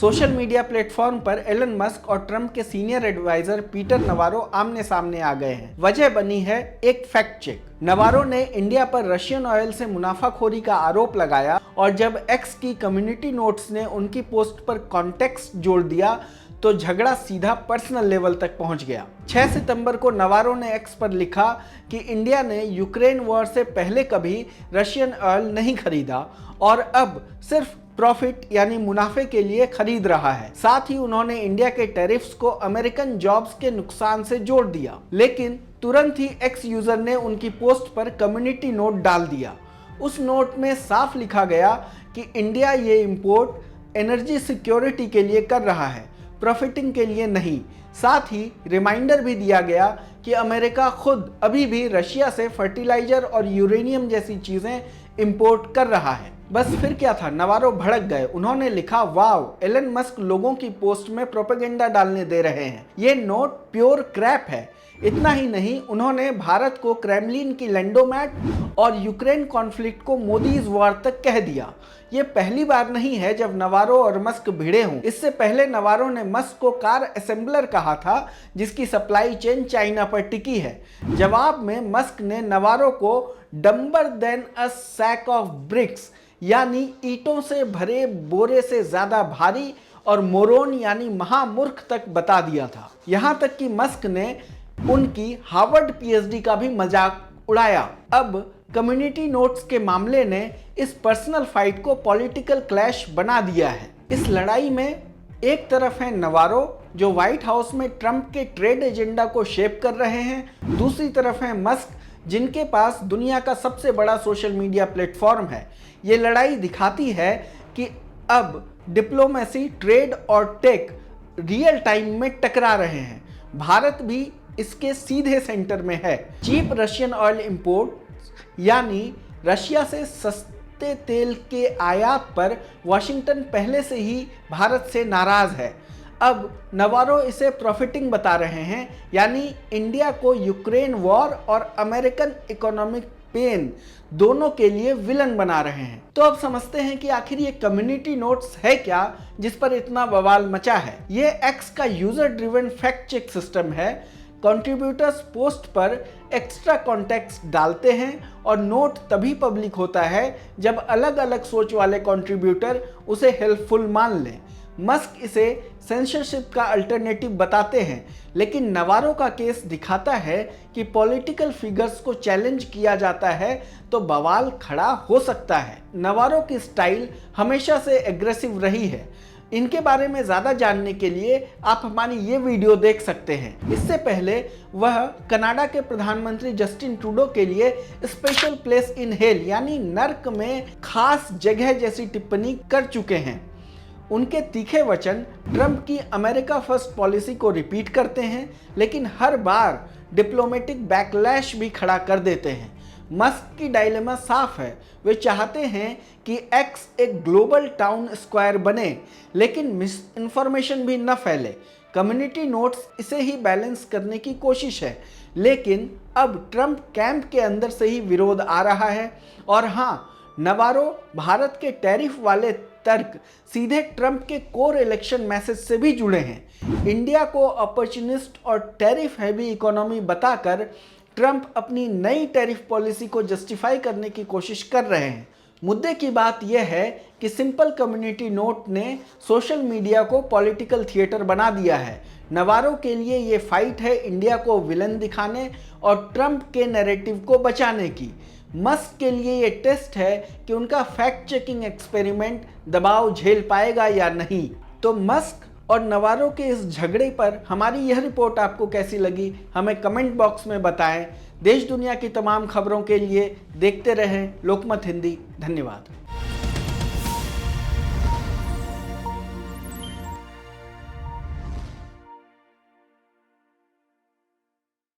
Social media platform पर Elon Musk और Trump के सीनियर एडवाइजर पीटर नवारो आमने सामने आ गए हैं। वजह बनी है एक फैक्ट चेक। नवारो ने इंडिया पर रशियन ऑयल से मुनाफाखोरी का आरोप लगाया और जब एक्स की कम्युनिटी नोट्स ने उनकी पोस्ट पर कॉन्टेक्स्ट जोड़ दिया तो झगड़ा सीधा पर्सनल लेवल तक पहुंच गया। 6 सितंबर को नवारो ने एक्स पर लिखा कि इंडिया ने यूक्रेन वॉर से पहले कभी रशियन ऑयल नहीं खरीदा और अब सिर्फ प्रॉफिट यानी मुनाफे के लिए खरीद रहा है। साथ ही उन्होंने इंडिया के टैरिफ्स को अमेरिकन जॉब्स के नुकसान से जोड़ दिया। लेकिन तुरंत ही एक्स यूजर ने उनकी पोस्ट पर कम्युनिटी नोट डाल दिया। उस नोट में साफ लिखा गया कि इंडिया ये इंपोर्ट एनर्जी सिक्योरिटी के लिए कर रहा है, प्रॉफिटिंग के लिए नहीं। साथ ही रिमाइंडर भी दिया गया कि अमेरिका खुद अभी भी रशिया से फर्टिलाइजर और यूरेनियम जैसी चीजें इंपोर्ट कर रहा है। बस फिर क्या था, नवारो भड़क गए। उन्होंने लिखा, वाव, एलन मस्क लोगों की पोस्ट में प्रोपेगेंडा डालने दे रहे हैं, ये नोट प्योर क्रैप है। इतना ही नहीं, उन्होंने भारत को क्रेमलिन की लैंडोमैट और यूक्रेन कॉन्फ्लिक्ट को मोदीज वॉर तक कह दिया। ये पहली बार नहीं है जब नवारो और मस्क भिड़े हों। इससे पहले नवारो ने मस्क को कार असेंबलर कहा था जिसकी सप्लाई चेन चाइना पर टिकी है। जवाब में मस्क ने नवारो को dumber than a sack of bricks यानी ईंटों से भरे बोरे से ज्यादा भारी और मोरोन यानी महामूर्ख तक बता दिया था। यहां तक कि मस्क ने उनकी हार्वर्ड पीएचडी का भी मजाक उड़ाया। अब कम्युनिटी नोट्स के मामले ने इस पर्सनल फाइट को पॉलिटिकल क्लैश बना दिया है। इस लड़ाई में एक तरफ है नवारो जो व्हाइट हाउस में ट्रंप के ट्रेड एजेंडा को शेप कर रहे हैं, दूसरी तरफ है मस्क जिनके पास दुनिया का सबसे बड़ा सोशल मीडिया प्लेटफॉर्म है। ये लड़ाई दिखाती है कि अब डिप्लोमेसी, ट्रेड और टेक रियल टाइम में टकरा रहे हैं। भारत भी इसके सीधे सेंटर में है। चीप रशियन ऑयल इंपोर्ट यानी रशिया से सस्ते तेल के आयात पर वॉशिंगटन पहले से ही भारत से नाराज है। अब नवारो इसे प्रॉफिटिंग बता रहे हैं, यानी इंडिया को यूक्रेन वॉर और अमेरिकन इकोनॉमिक पेन दोनों के लिए विलन बना रहे हैं। तो अब समझते हैं कि आखिर ये कम्युनिटी नोट्स है क्या जिस पर इतना बवाल मचा है। ये एक्स का user driven fact check system है। कंट्रीब्यूटर्स पोस्ट पर एक्स्ट्रा कॉन्टेक्स्ट डालते हैं और नोट तभी पब्लिक होता है जब अलग अलग सोच वाले कंट्रीब्यूटर उसे हेल्पफुल मान लें। मस्क इसे सेंसरशिप का अल्टरनेटिव बताते हैं, लेकिन नवारो का केस दिखाता है कि पॉलिटिकल फिगर्स को चैलेंज किया जाता है तो बवाल खड़ा हो सकता है। नवारो की स्टाइल हमेशा से एग्रेसिव रही है। इनके बारे में ज़्यादा जानने के लिए आप हमारी ये वीडियो देख सकते हैं। इससे पहले वह कनाडा के प्रधानमंत्री जस्टिन ट्रूडो के लिए स्पेशल प्लेस इन हेल यानी नर्क में खास जगह जैसी टिप्पणी कर चुके हैं। उनके तीखे वचन ट्रंप की अमेरिका फर्स्ट पॉलिसी को रिपीट करते हैं, लेकिन हर बार डिप्लोमेटिक बैकलैश भी खड़ा कर देते हैं। मस्क की डायलेमा साफ है। वे चाहते हैं कि एक्स एक ग्लोबल टाउन स्क्वायर बने, लेकिन मिस इन्फॉर्मेशन भी न फैले। कम्युनिटी नोट्स इसे ही बैलेंस करने की कोशिश है, लेकिन अब ट्रंप कैंप के अंदर से ही विरोध आ रहा है। और हाँ, नवारो भारत के टैरिफ वाले तर्क सीधे ट्रंप के कोर इलेक्शन मैसेज से भी जुड़े हैं। इंडिया को अपॉर्चुनिस्ट और टैरिफ हैवी इकोनॉमी बताकर ट्रंप अपनी नई टैरिफ पॉलिसी को जस्टिफाई करने की कोशिश कर रहे हैं। मुद्दे की बात यह है कि सिंपल कम्युनिटी नोट ने सोशल मीडिया को पॉलिटिकल थिएटर बना दिया है। नवारो के लिए ये फाइट है इंडिया को विलन दिखाने और ट्रंप के नैरेटिव को बचाने की। मस्क के लिए ये टेस्ट है कि उनका फैक्ट चेकिंग एक्सपेरिमेंट दबाव झेल पाएगा या नहीं। तो मस्क और नवारो के इस झगड़े पर हमारी यह रिपोर्ट आपको कैसी लगी, हमें कमेंट बॉक्स में बताएं। देश दुनिया की तमाम खबरों के लिए देखते रहें लोकमत हिंदी। धन्यवाद।